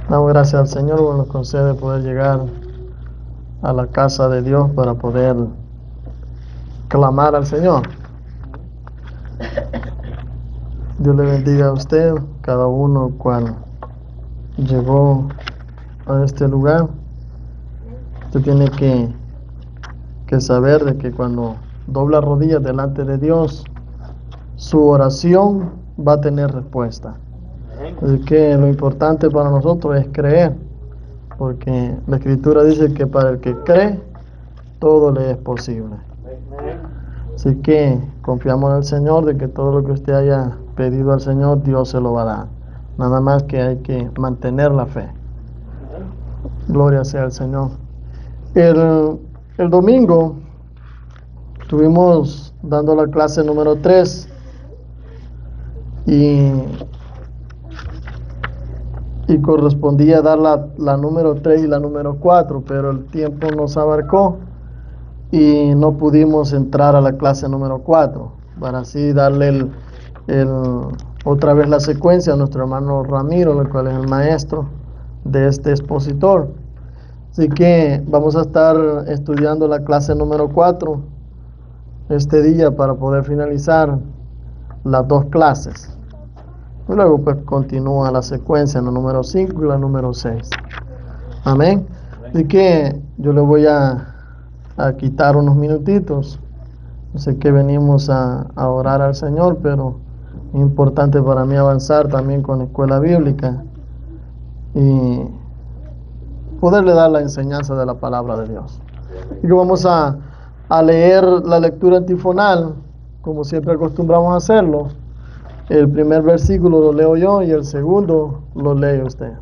Damos gracias al Señor por nos concede poder llegar a la casa de Dios para poder clamar al Señor. Dios le bendiga a usted, cada uno cual llegó a este lugar. Usted tiene que saber de que cuando dobla rodillas delante de Dios, su oración va a tener respuesta. Así que lo importante para nosotros es creer, porque la Escritura dice que para el que cree, todo le es posible. Así que confiamos en el Señor de que todo lo que usted haya pedido al Señor, Dios se lo va a dar. Nada más que hay que mantener la fe. Gloria sea al Señor. El domingo estuvimos dando la clase número 3 y correspondía dar la número 3 y la número 4, pero el tiempo nos abarcó y no pudimos entrar a la clase número 4 para así darle otra vez la secuencia a nuestro hermano Ramiro, el cual es el maestro de este expositor. Así que vamos a estar estudiando la clase número 4 este día para poder finalizar las dos clases. Y luego pues continúa la secuencia en la número 5 y la número 6. Amén. Así que yo le voy a quitar unos minutitos. Sé que venimos a orar al Señor, pero es importante para mí avanzar también con la escuela bíblica y poderle dar la enseñanza de la palabra de Dios. Y que vamos a leer la lectura antifonal, como siempre acostumbramos a hacerlo. El primer versículo lo leo yo y el segundo lo lee usted.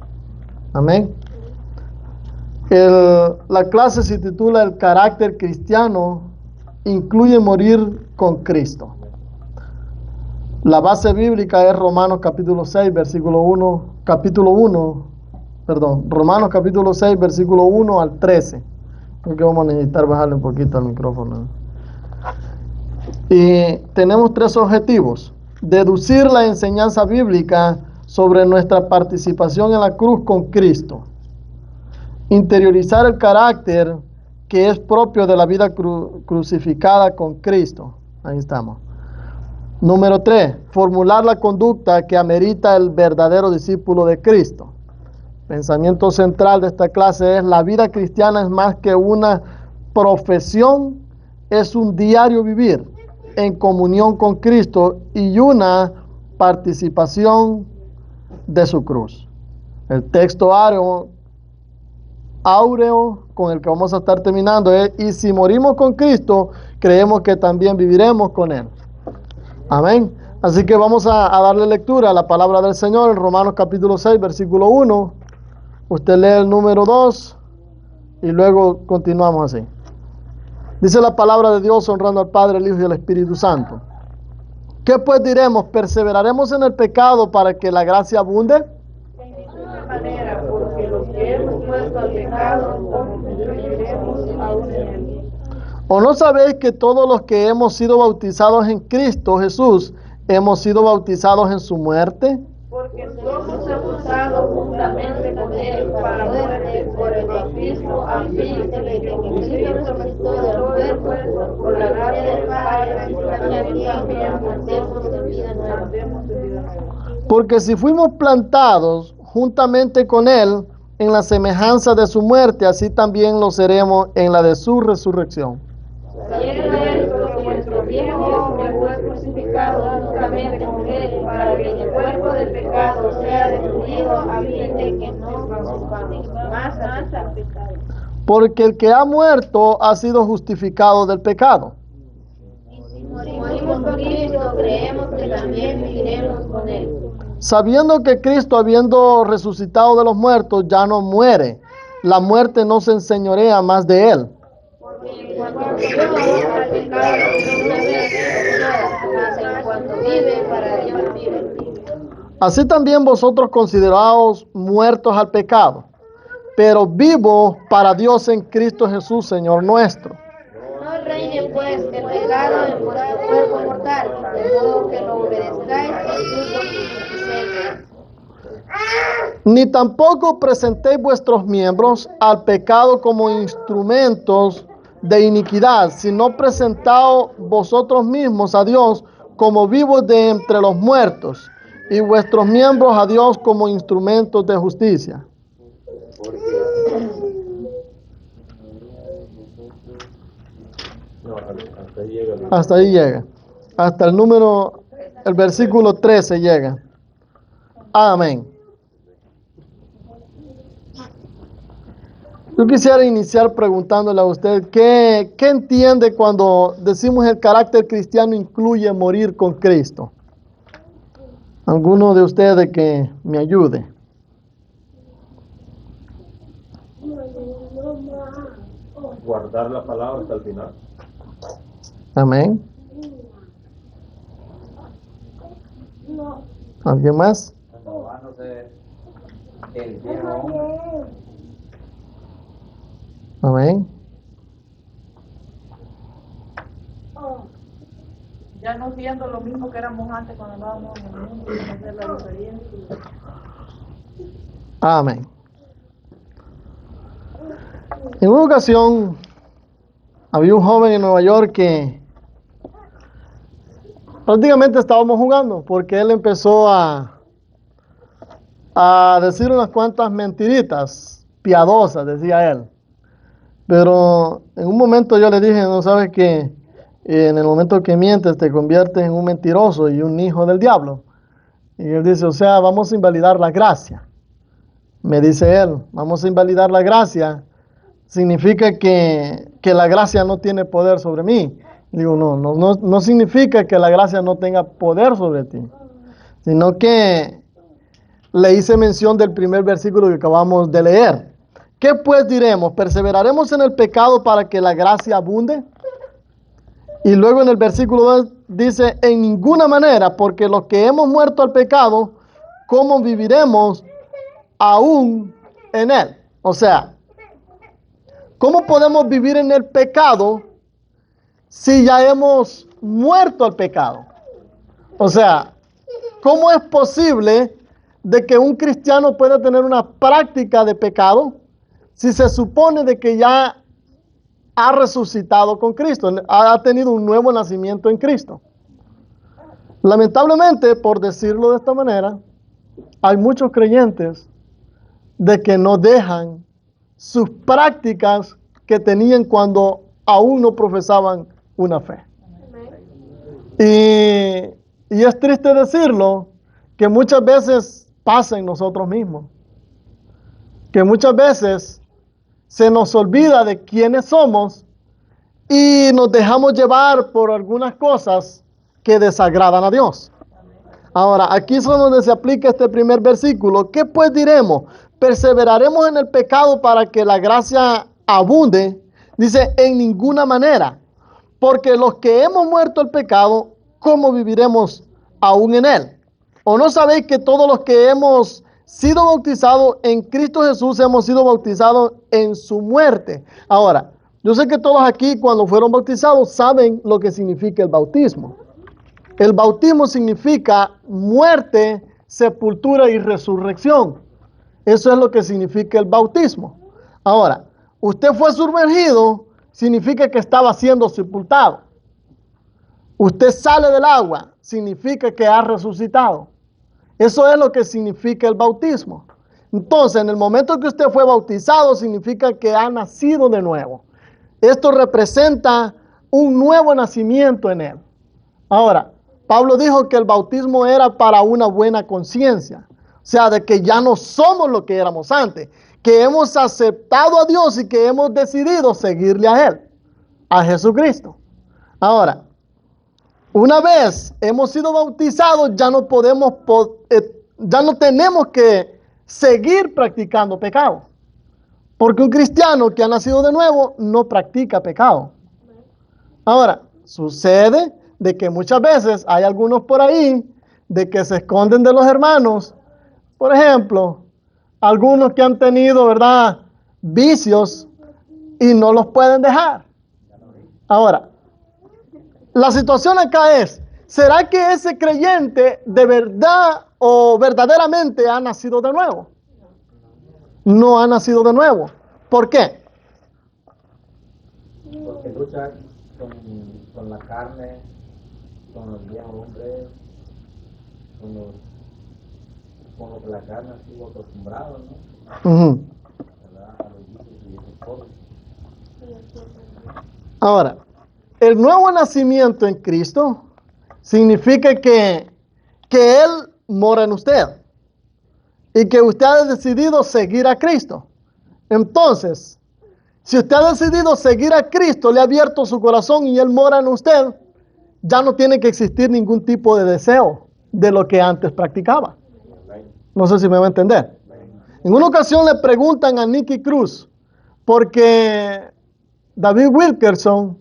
Amén. La clase se titula El carácter cristiano incluye morir con Cristo. La base bíblica es Romanos capítulo 6, versículo 1, Romanos capítulo 6, versículo 1 al 13. Creo que vamos a necesitar bajarle un poquito al micrófono. Y tenemos tres objetivos: deducir la enseñanza bíblica sobre nuestra participación en la cruz con Cristo, interiorizar el carácter que es propio de la vida crucificada con Cristo. Ahí estamos. Número 3, formular la conducta que amerita el verdadero discípulo de Cristo. Pensamiento central de esta clase es: la vida cristiana es más que una profesión, es un diario vivir en comunión con Cristo y una participación de su cruz. El texto áureo con el que vamos a estar terminando es: y si morimos con Cristo, creemos que también viviremos con Él. Amén. Así que vamos a darle lectura a la palabra del Señor en Romanos capítulo 6, versículo 1. Usted lee el número 2 y luego continuamos así. Dice la palabra de Dios, honrando al Padre, el Hijo y el Espíritu Santo. ¿Qué pues diremos? ¿Perseveraremos en el pecado para que la gracia abunde? De ninguna manera, porque los que hemos puesto al pecado, viviremos aún en él. ¿O no sabéis que todos los que hemos sido bautizados en Cristo Jesús, hemos sido bautizados en su muerte? Porque somos sepultados juntamente con él para muerte por el bautismo, a fin de que como Cristo resucitó de los muertos, por la gracia del Padre, también andemos en vida nueva. Porque si fuimos plantados juntamente con él en la semejanza de su muerte, así también lo seremos en la de su resurrección. Sabiendo esto, que nuestro viejo hombre fue crucificado juntamente con él, para que el cuerpo del pecado sea destruido, a fin de que no participamos más al pecado. Porque el que ha muerto ha sido justificado del pecado. Y si morimos con Cristo, creemos que también viviremos con él. Sabiendo que Cristo, habiendo resucitado de los muertos, ya no muere, la muerte no se enseñorea más de él. Porque en cuanto murió al pecado una vez por todas, mas en cuanto vive, para Dios vive. Así también vosotros consideraos muertos al pecado, pero vivos para Dios en Cristo Jesús, Señor nuestro. No reine pues el pecado en vuestro cuerpo mortal, de modo que lo obedezcáis en sus concupiscencias. Ni tampoco presentéis vuestros miembros al pecado como instrumentos de iniquidad, sino presentaos vosotros mismos a Dios como vivos de entre los muertos, y vuestros miembros a Dios como instrumentos de justicia. Hasta ahí llega. Hasta el versículo 13 llega. Amén. Yo quisiera iniciar preguntándole a usted, ¿qué entiende cuando decimos el carácter cristiano incluye morir con Cristo? ¿Alguno de ustedes que me ayude? Guardar la palabra hasta el final. Amén. ¿Alguien más? Renovándose el viejo hombre. Amén. Ya no siendo lo mismo que éramos antes cuando andábamos en el mundo, sino hacer la diferencia. Amén. En una ocasión había un joven en Nueva York que prácticamente estábamos jugando porque él empezó a decir unas cuantas mentiritas piadosas, decía él. Pero en un momento yo le dije, no sabes que en el momento que mientes te conviertes en un mentiroso y un hijo del diablo. Y él dice, o sea, vamos a invalidar la gracia. Me dice él, vamos a invalidar la gracia. Significa que la gracia no tiene poder sobre mí. Digo, no significa que la gracia no tenga poder sobre ti, sino que le hice mención del primer versículo que acabamos de leer. ¿Qué pues diremos? ¿Perseveraremos en el pecado para que la gracia abunde? Y luego en el versículo 2 dice, en ninguna manera, porque los que hemos muerto al pecado, ¿cómo viviremos aún en él? O sea, ¿cómo podemos vivir en el pecado si ya hemos muerto al pecado? O sea, ¿cómo es posible de que un cristiano pueda tener una práctica de pecado si se supone de que ya ha resucitado con Cristo, ha tenido un nuevo nacimiento en Cristo? Lamentablemente, por decirlo de esta manera, hay muchos creyentes de que no dejan sus prácticas que tenían cuando aún no profesaban una fe. Y es triste decirlo, que muchas veces pasa en nosotros mismos, que muchas veces se nos olvida de quiénes somos y nos dejamos llevar por algunas cosas que desagradan a Dios. Ahora, aquí es donde se aplica este primer versículo. ¿Qué pues diremos? ¿Perseveraremos en el pecado para que la gracia abunde? Dice, en ninguna manera. Porque los que hemos muerto al pecado, ¿cómo viviremos aún en él? ¿O no sabéis que todos los que hemos sido bautizados en Cristo Jesús hemos sido bautizados en su muerte? Ahora, yo sé que todos aquí cuando fueron bautizados saben lo que significa el bautismo. El bautismo significa muerte, sepultura y resurrección. Eso es lo que significa el bautismo. Ahora, usted fue sumergido, significa que estaba siendo sepultado. Usted sale del agua, significa que ha resucitado. Eso es lo que significa el bautismo. Entonces, en el momento que usted fue bautizado, significa que ha nacido de nuevo. Esto representa un nuevo nacimiento en él. Ahora, Pablo dijo que el bautismo era para una buena conciencia. O sea, de que ya no somos lo que éramos antes. Que hemos aceptado a Dios y que hemos decidido seguirle a Él. A Jesucristo. Ahora, una vez hemos sido bautizados, ya no tenemos que seguir practicando pecado. Porque un cristiano que ha nacido de nuevo no practica pecado. Ahora, sucede de que muchas veces hay algunos por ahí de que se esconden de los hermanos. Por ejemplo, algunos que han tenido, ¿verdad?, vicios y no los pueden dejar. Ahora, la situación acá es, ¿será que ese creyente de verdad o verdaderamente ha nacido de nuevo? No ha nacido de nuevo. ¿Por qué? Porque lucha con la carne, con los viejos hombres, con lo que la carne estuvo acostumbrado, ¿no? Ujú. ¿Verdad? A los vicios y esas cosas. Ahora, el nuevo nacimiento en Cristo significa que Él mora en usted y que usted ha decidido seguir a Cristo. Entonces, si usted ha decidido seguir a Cristo, le ha abierto su corazón y Él mora en usted, ya no tiene que existir ningún tipo de deseo de lo que antes practicaba. No sé si me va a entender. En una ocasión le preguntan a Nicky Cruz, porque David Wilkerson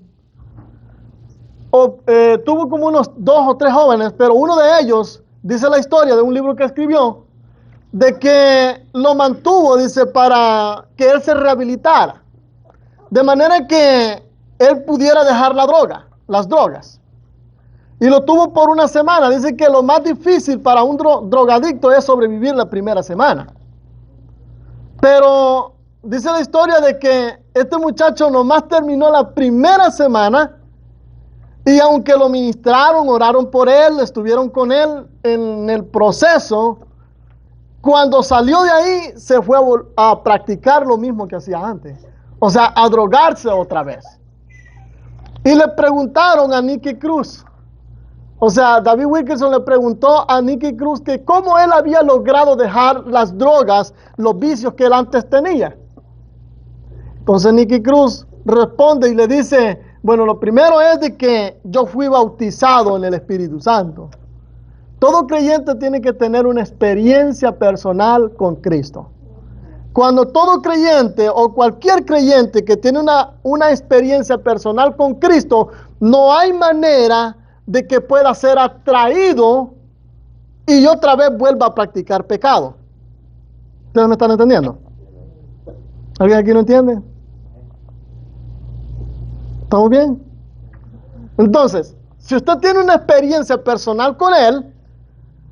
tuvo como unos 2 o 3 jóvenes, pero uno de ellos, dice la historia de un libro que escribió, de que lo mantuvo, dice, para que él se rehabilitara, de manera que él pudiera dejar las drogas. Y lo tuvo por una semana. Dice que lo más difícil para un drogadicto es sobrevivir la primera semana. Pero dice la historia de que este muchacho nomás terminó la primera semana y aunque lo ministraron, oraron por él, estuvieron con él en el proceso, cuando salió de ahí se fue a practicar lo mismo que hacía antes. O sea, a drogarse otra vez. Y le preguntaron a Nicky Cruz, o sea, David Wilkerson le preguntó a Nicky Cruz que cómo él había logrado dejar las drogas, los vicios que él antes tenía. Entonces Nicky Cruz responde y le dice, bueno, lo primero es de que yo fui bautizado en el Espíritu Santo. Todo creyente tiene que tener una experiencia personal con Cristo. Cuando todo creyente o cualquier creyente que tiene una experiencia personal con Cristo, no hay manera de que pueda ser atraído y otra vez vuelva a practicar pecado. ¿Ustedes me están entendiendo? ¿Alguien aquí no entiende? ¿Estamos bien? Entonces, si usted tiene una experiencia personal con Él,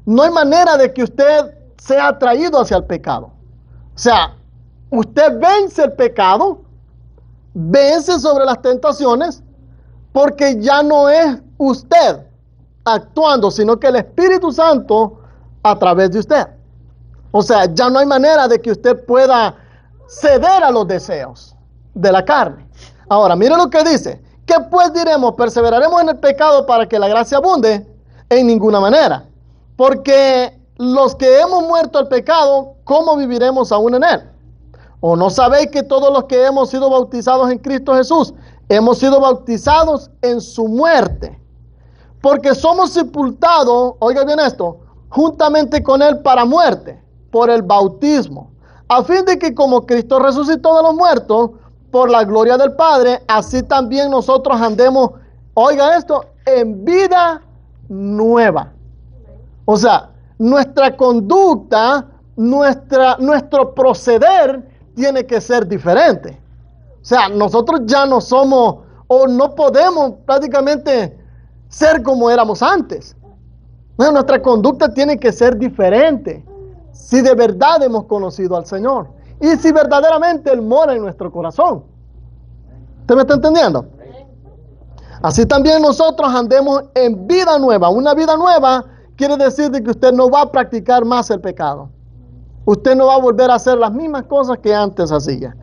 no hay manera de que usted sea atraído hacia el pecado. O sea, usted vence el pecado, vence sobre las tentaciones, porque ya no es usted actuando, sino que el Espíritu Santo a través de usted. O sea, ya no hay manera de que usted pueda ceder a los deseos de la carne. Ahora, mire lo que dice. ¿Qué pues diremos? ¿Perseveraremos en el pecado para que la gracia abunde? En ninguna manera. Porque los que hemos muerto al pecado, ¿cómo viviremos aún en él? ¿O no sabéis que todos los que hemos sido bautizados en Cristo Jesús, hemos sido bautizados en su muerte? Porque somos sepultados, oiga bien esto, juntamente con él para muerte, por el bautismo, a fin de que como Cristo resucitó de los muertos, por la gloria del Padre, así también nosotros andemos, oiga esto, en vida nueva. O sea, nuestra conducta, nuestro proceder tiene que ser diferente. O sea, nosotros ya no somos o no podemos prácticamente ser como éramos antes. Nuestra conducta tiene que ser diferente si de verdad hemos conocido al Señor y si verdaderamente Él mora en nuestro corazón. ¿Usted me está entendiendo? Así también nosotros andemos en vida nueva. Una vida nueva quiere decir de que usted no va a practicar más el pecado. Usted no va a volver a hacer las mismas cosas que antes hacía.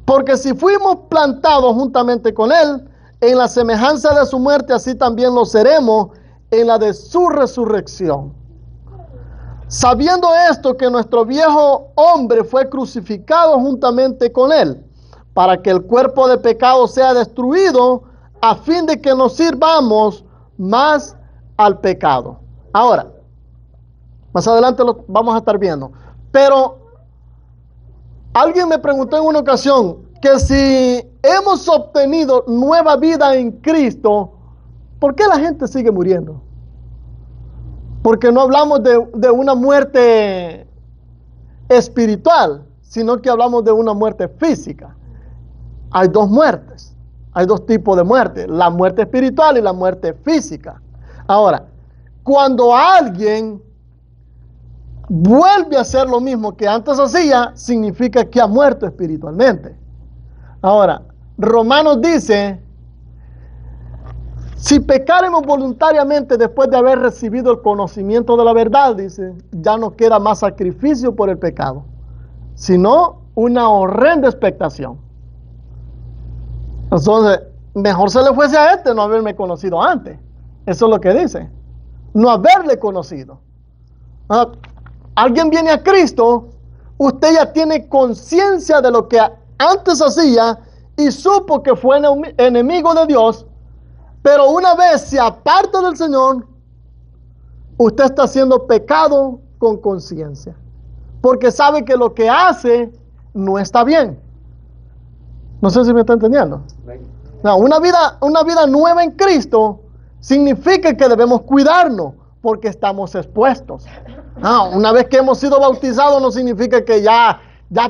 Porque si fuimos plantados juntamente con Él, en la semejanza de su muerte, así también lo seremos en la de su resurrección. Sabiendo esto, que nuestro viejo hombre fue crucificado juntamente con Él, para que el cuerpo de pecado sea destruido, a fin de que nos sirvamos más al pecado. Ahora, más adelante lo vamos a estar viendo. Pero alguien me preguntó en una ocasión que si hemos obtenido nueva vida en Cristo, ¿por qué la gente sigue muriendo? Porque no hablamos de una muerte espiritual, sino que hablamos de una muerte física. Hay dos muertes, hay dos tipos de muerte, la muerte espiritual y la muerte física. Ahora, cuando alguien vuelve a hacer lo mismo que antes hacía, significa que ha muerto espiritualmente. Ahora, Romanos dice, si pecáremos voluntariamente después de haber recibido el conocimiento de la verdad, dice, ya no queda más sacrificio por el pecado, sino una horrenda expectación. Entonces, mejor se le fuese a no haberme conocido antes. Eso es lo que dice. No haberle conocido. Alguien viene a Cristo, usted ya tiene conciencia de lo que antes hacía y supo que fue enemigo de Dios, pero una vez se aparta del Señor, usted está haciendo pecado con conciencia, porque sabe que lo que hace no está bien. No sé si me está entendiendo. No, una vida nueva en Cristo significa que debemos cuidarnos porque estamos expuestos. No, una vez que hemos sido bautizados no significa que ya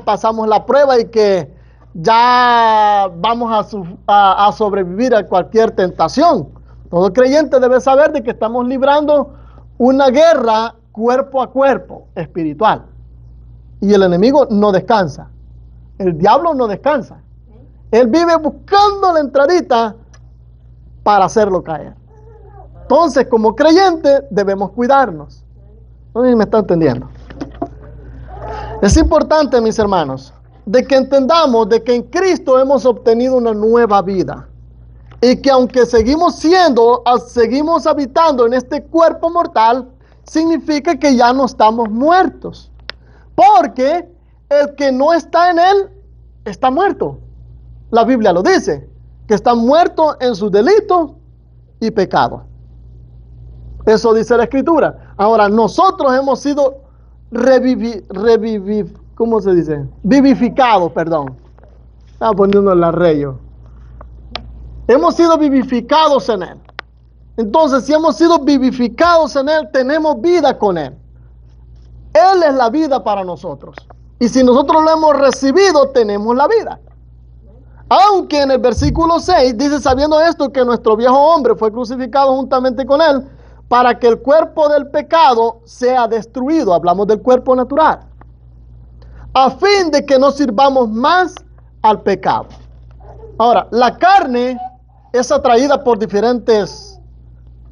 pasamos la prueba y que ya vamos a sobrevivir a cualquier tentación. Todo creyente debe saber de que estamos librando una guerra cuerpo a cuerpo espiritual. Y el enemigo no descansa. El diablo no descansa. Él vive buscando la entradita para hacerlo caer. Entonces, como creyentes, debemos cuidarnos. No sé si me está entendiendo. Es importante, mis hermanos, de que entendamos de que en Cristo hemos obtenido una nueva vida. Y que aunque seguimos habitando en este cuerpo mortal, significa que ya no estamos muertos. Porque el que no está en él, está muerto. La Biblia lo dice, que está muerto en sus delitos y pecados. Eso dice la Escritura. Ahora, nosotros hemos sido vivificados, perdón. Estaba poniendo el arreglo. Hemos sido vivificados en Él. Entonces, si hemos sido vivificados en Él, tenemos vida con Él. Él es la vida para nosotros. Y si nosotros lo hemos recibido, tenemos la vida. Aunque en el versículo 6 dice, sabiendo esto, que nuestro viejo hombre fue crucificado juntamente con Él, para que el cuerpo del pecado sea destruido. Hablamos del cuerpo natural. A fin de que no sirvamos más al pecado. Ahora, la carne es atraída por diferentes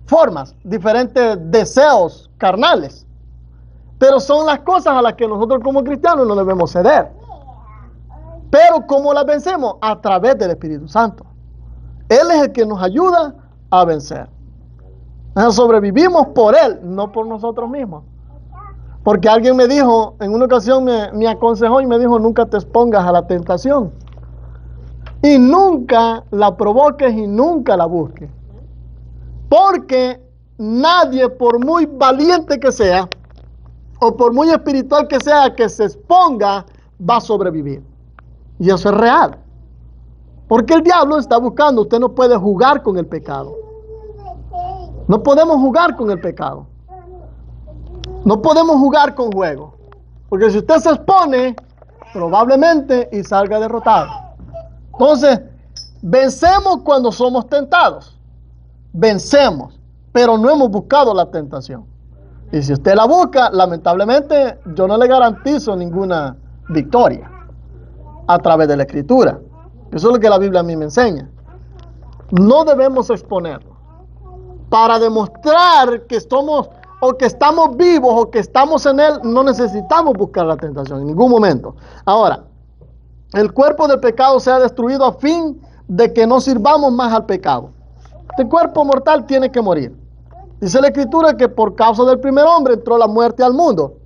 formas, diferentes deseos carnales. Pero son las cosas a las que nosotros como cristianos no debemos ceder. Pero ¿cómo las vencemos? A través del Espíritu Santo. Él es el que nos ayuda a vencer. Sobrevivimos por Él, no por nosotros mismos. Porque alguien me dijo, en una ocasión me aconsejó y me dijo, nunca te expongas a la tentación. Y nunca la provoques y nunca la busques. Porque nadie, por muy valiente que sea, o por muy espiritual que sea, que se exponga, va a sobrevivir. Y eso es real. Porque el diablo está buscando, usted no puede jugar con el pecado. No podemos jugar con el pecado. No podemos jugar con juego. Porque si usted se expone, probablemente y salga derrotado. Entonces, vencemos cuando somos tentados. Vencemos, pero no hemos buscado la tentación. Y si usted la busca, lamentablemente, yo no le garantizo ninguna victoria a través de la Escritura. Eso es lo que la Biblia a mí me enseña. No debemos exponerlo. Para demostrar que somos o que estamos vivos o que estamos en Él, no necesitamos buscar la tentación en ningún momento. Ahora, el cuerpo del pecado sea destruido a fin de que no sirvamos más al pecado. Este cuerpo mortal tiene que morir. Dice la Escritura que por causa del primer hombre entró la muerte al mundo.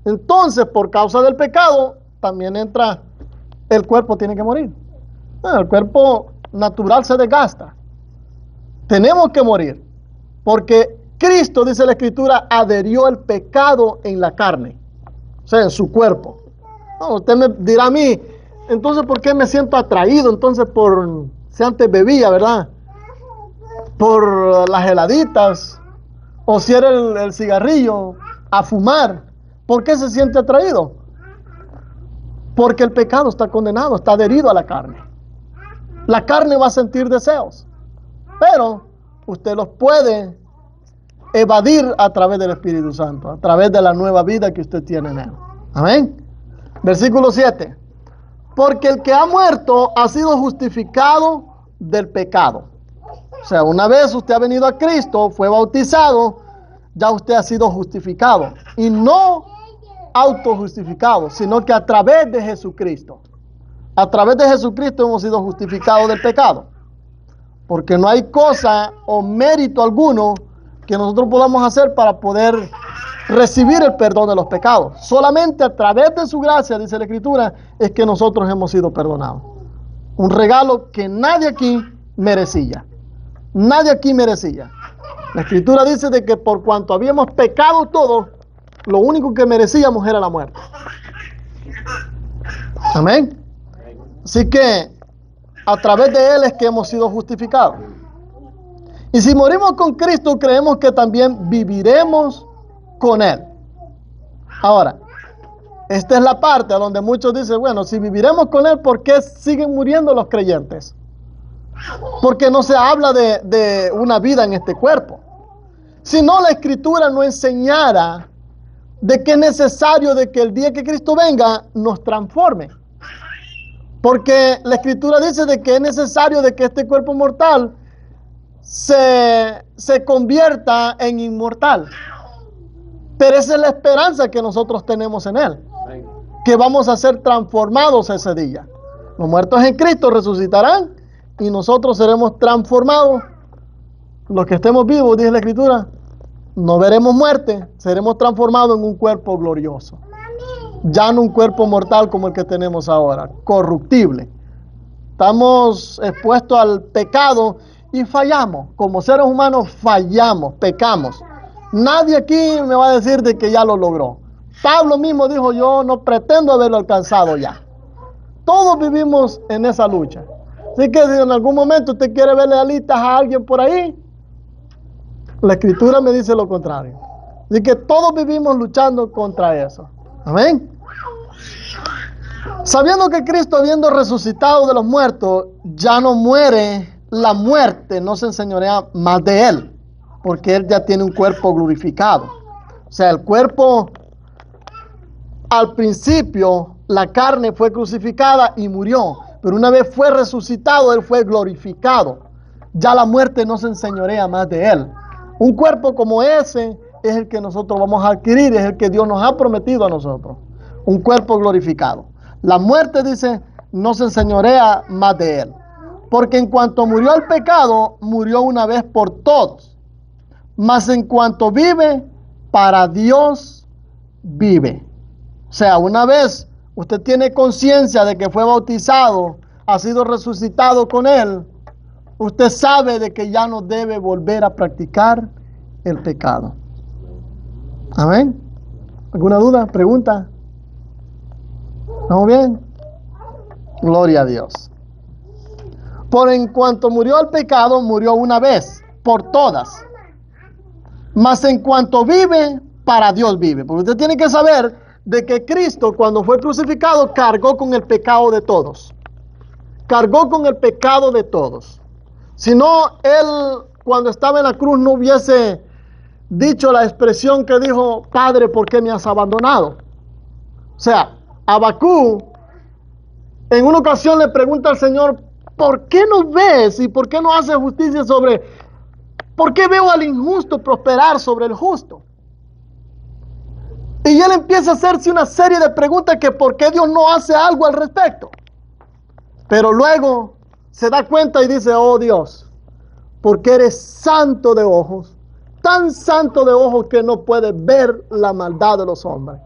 Entonces, por causa del pecado, también entra, el cuerpo tiene que morir. El cuerpo natural se desgasta. Tenemos que morir. Porque Cristo, dice la Escritura, adherió el pecado en la carne. O sea, en su cuerpo. No, usted me dirá a mí, entonces, ¿por qué me siento atraído? Entonces, si antes bebía, ¿verdad? Por las heladitas, o si era el cigarrillo, a fumar. ¿Por qué se siente atraído? Porque el pecado está condenado, está adherido a la carne. La carne va a sentir deseos, pero usted los puede evadir a través del Espíritu Santo, a través de la nueva vida que usted tiene en Él. Amén. Versículo 7. Porque el que ha muerto ha sido justificado del pecado. O sea, una vez usted ha venido a Cristo, fue bautizado, ya usted ha sido justificado. Y no autojustificado, sino que a través de Jesucristo. A través de Jesucristo hemos sido justificados del pecado. Porque no hay cosa o mérito alguno que nosotros podamos hacer para poder recibir el perdón de los pecados. Solamente a través de su gracia, dice la Escritura, es que nosotros hemos sido perdonados. Un regalo que nadie aquí merecía. Nadie aquí merecía. La Escritura dice de que por cuanto habíamos pecado todos, lo único que merecíamos era la muerte. Amén. Así que a través de Él es que hemos sido justificados. Y si morimos con Cristo, creemos que también viviremos con Él. Ahora, esta es la parte donde muchos dicen, bueno, si viviremos con Él, ¿por qué siguen muriendo los creyentes? Porque no se habla de una vida en este cuerpo. Si no, la Escritura no enseñara de que es necesario de que el día que Cristo venga nos transforme. Porque la Escritura dice de que es necesario de que este cuerpo mortal se convierta en inmortal. Pero esa es la esperanza que nosotros tenemos en Él, que vamos a ser transformados ese día. Los muertos en Cristo resucitarán y nosotros seremos transformados. Los que estemos vivos, dice la Escritura, no veremos muerte, seremos transformados en un cuerpo glorioso. Ya no un cuerpo mortal como el que tenemos ahora, corruptible. Estamos expuestos al pecado y fallamos. Como seres humanos fallamos, pecamos. Nadie aquí me va a decir de que ya lo logró. Pablo mismo dijo, yo no pretendo haberlo alcanzado ya. Todos vivimos en esa lucha. Así que si en algún momento usted quiere verle alitas a alguien por ahí, la Escritura me dice lo contrario. Así que todos vivimos luchando contra eso. Amén. Sabiendo que Cristo, habiendo resucitado de los muertos, ya no muere, la muerte no se enseñorea más de Él, porque Él ya tiene un cuerpo glorificado. O sea, el cuerpo, al principio, la carne fue crucificada y murió, pero una vez fue resucitado, Él fue glorificado. Ya la muerte no se enseñorea más de Él. Un cuerpo como ese es el que nosotros vamos a adquirir, es el que Dios nos ha prometido a nosotros. Un cuerpo glorificado. La muerte, dice, no se enseñorea más de Él. Porque en cuanto murió el pecado, murió una vez por todos. Mas en cuanto vive, para Dios vive. O sea, una vez usted tiene conciencia de que fue bautizado, ha sido resucitado con Él, usted sabe de que ya no debe volver a practicar el pecado. Amén. ¿Alguna duda? ¿Pregunta? ¿Estamos bien? Gloria a Dios. Por en cuanto murió el pecado, murió una vez, por todas. Mas en cuanto vive, para Dios vive. Porque usted tiene que saber de que Cristo, cuando fue crucificado, cargó con el pecado de todos. Cargó con el pecado de todos. Si no, Él, cuando estaba en la cruz, no hubiese dicho la expresión que dijo, Padre, ¿por qué me has abandonado? O sea, Habacuc en una ocasión le pregunta al Señor, ¿por qué no ves y por qué no haces justicia sobre, por qué veo al injusto prosperar sobre el justo? Y él empieza a hacerse una serie de preguntas que por qué Dios no hace algo al respecto. Pero luego se da cuenta y dice, oh Dios, porque eres santo de ojos, tan santo de ojos que no puedes ver la maldad de los hombres.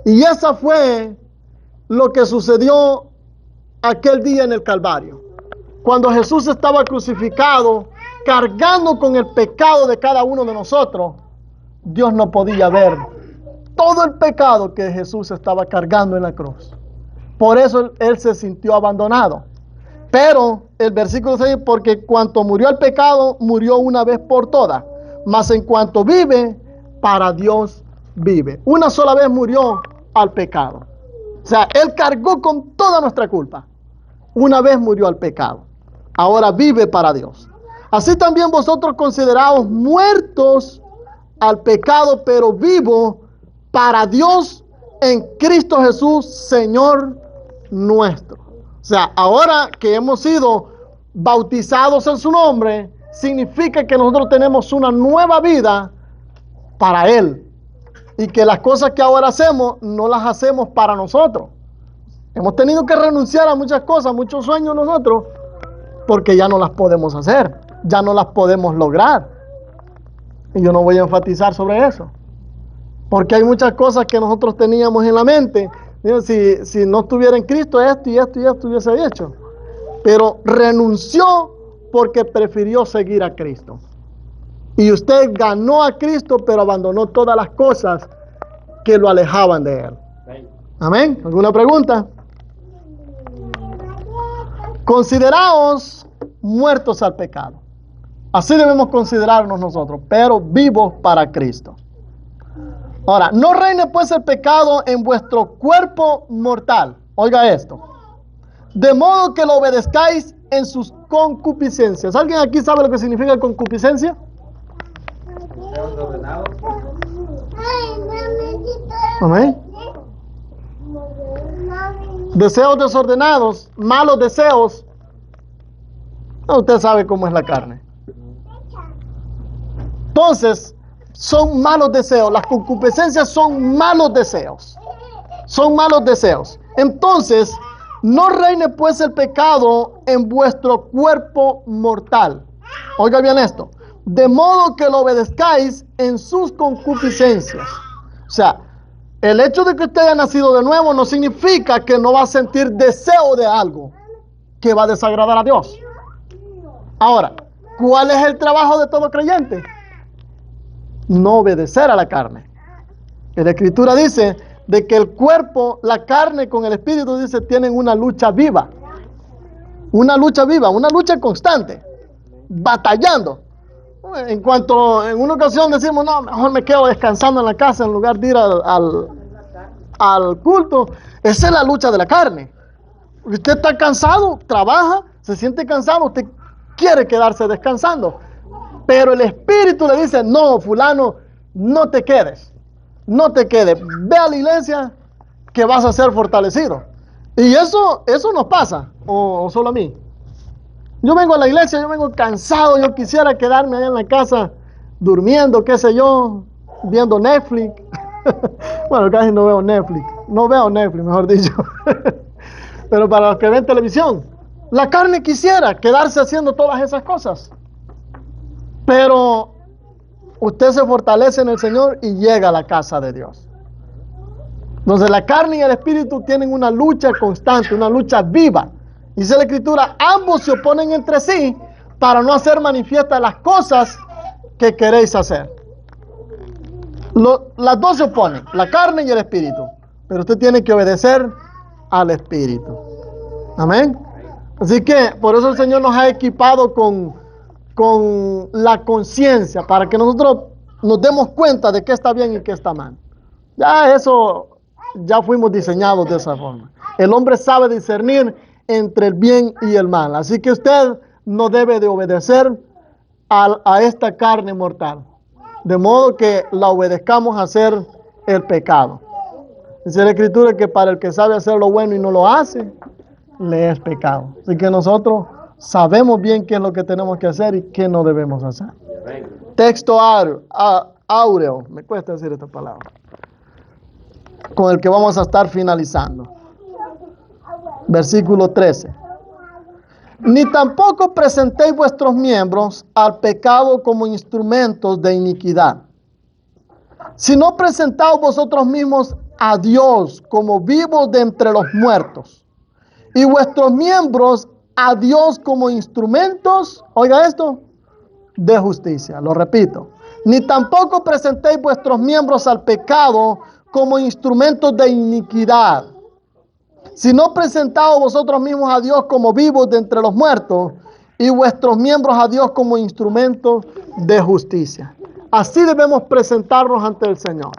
Y esa fue lo que sucedió aquel día en el Calvario. Cuando Jesús estaba crucificado, cargando con el pecado de cada uno de nosotros, Dios no podía ver todo el pecado que Jesús estaba cargando en la cruz. Por eso Él se sintió abandonado. Pero el versículo 6, porque cuanto murió el pecado, murió una vez por todas. Mas en cuanto vive, para Dios vive. Una sola vez murió al pecado. O sea, Él cargó con toda nuestra culpa. Una vez murió al pecado. Ahora vive para Dios. Así también vosotros consideraos muertos al pecado, pero vivo para Dios en Cristo Jesús, Señor nuestro. O sea, ahora que hemos sido bautizados en su nombre, significa que nosotros tenemos una nueva vida para Él. Y que las cosas que ahora hacemos, no las hacemos para nosotros. Hemos tenido que renunciar a muchas cosas, muchos sueños nosotros, porque ya no las podemos hacer, ya no las podemos lograr. Y yo no voy a enfatizar sobre eso, porque hay muchas cosas que nosotros teníamos en la mente. Si no estuviera en Cristo, esto y esto y esto hubiese hecho. Pero renunció porque prefirió seguir a Cristo. Y usted ganó a Cristo, pero abandonó todas las cosas que lo alejaban de Él. Amén. ¿Alguna pregunta? Consideraos muertos al pecado. Así debemos considerarnos nosotros, pero vivos para Cristo. Ahora, no reine pues el pecado en vuestro cuerpo mortal. Oiga esto. De modo que lo obedezcáis en sus concupiscencias. ¿Alguien aquí sabe lo que significa concupiscencia? Amén. Deseos desordenados, malos deseos. Usted sabe cómo es la carne. Entonces, son malos deseos. Las concupiscencias son malos deseos. Son malos deseos. Entonces, no reine pues el pecado en vuestro cuerpo mortal. Oiga bien esto. De modo que lo obedezcáis en sus concupiscencias. O sea, el hecho de que usted haya nacido de nuevo no significa que no va a sentir deseo de algo que va a desagradar a Dios. Ahora, ¿cuál es el trabajo de todo creyente? No obedecer a la carne. La Escritura dice de que el cuerpo, la carne con el espíritu, dice, tienen una lucha viva. Una lucha viva, una lucha constante, batallando. En una ocasión decimos, no, mejor me quedo descansando en la casa en lugar de ir al culto. Esa es la lucha de la carne. Usted está cansado, trabaja, se siente cansado, usted quiere quedarse descansando. Pero el espíritu le dice, no, fulano, no te quedes. No te quedes. Ve a la iglesia que vas a ser fortalecido. Y eso nos pasa, o solo a mí. Yo vengo a la iglesia, yo vengo cansado, yo quisiera quedarme allá en la casa durmiendo, qué sé yo, viendo Netflix. Bueno, casi no veo Netflix. No veo Netflix, mejor dicho. Pero para los que ven televisión, la carne quisiera quedarse haciendo todas esas cosas. Pero usted se fortalece en el Señor y llega a la casa de Dios. Entonces la carne y el espíritu tienen una lucha constante, una lucha viva. Dice la Escritura, ambos se oponen entre sí para no hacer manifiestas las cosas que queréis hacer. Las dos se oponen, la carne y el espíritu. Pero usted tiene que obedecer al espíritu. Amén. Así que por eso el Señor nos ha equipado con la conciencia, para que nosotros nos demos cuenta de qué está bien y qué está mal. Ya fuimos diseñados de esa forma. El hombre sabe discernir entre el bien y el mal. Así que usted no debe de obedecer a esta carne mortal, de modo que la obedezcamos a hacer el pecado. Dice la Escritura que para el que sabe hacer lo bueno y no lo hace, le es pecado. Así que nosotros sabemos bien qué es lo que tenemos que hacer y qué no debemos hacer. Texto áureo, me cuesta decir esta palabra, con el que vamos a estar finalizando. Versículo 13. Ni tampoco presentéis vuestros miembros al pecado como instrumentos de iniquidad, sino presentaos vosotros mismos a Dios como vivos de entre los muertos, y vuestros miembros a Dios como instrumentos, oiga esto, de justicia. Lo repito. Ni tampoco presentéis vuestros miembros al pecado como instrumentos de iniquidad, sino presentaos vosotros mismos a Dios como vivos de entre los muertos, y vuestros miembros a Dios como instrumentos de justicia. Así debemos presentarnos ante el Señor.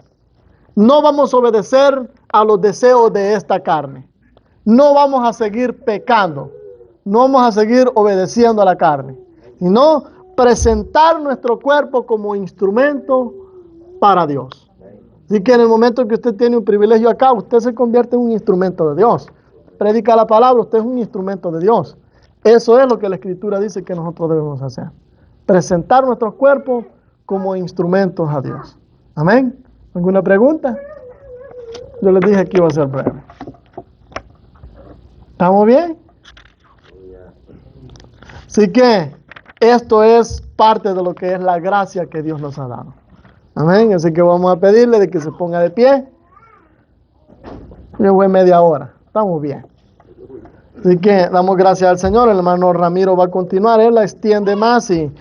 No vamos a obedecer a los deseos de esta carne. No vamos a seguir pecando. No vamos a seguir obedeciendo a la carne, sino presentar nuestro cuerpo como instrumento para Dios. Así que en el momento que usted tiene un privilegio acá, usted se convierte en un instrumento de Dios. Predica la palabra, usted es un instrumento de Dios. Eso es lo que la Escritura dice que nosotros debemos hacer. Presentar nuestros cuerpos como instrumentos a Dios. Amén. ¿Alguna pregunta? Yo les dije que iba a ser breve. ¿Estamos bien? Así que esto es parte de lo que es la gracia que Dios nos ha dado. Amén. Así que vamos a pedirle de que se ponga de pie. Llevo media hora. Estamos bien. Así que damos gracias al Señor. El hermano Ramiro va a continuar. Él la extiende más y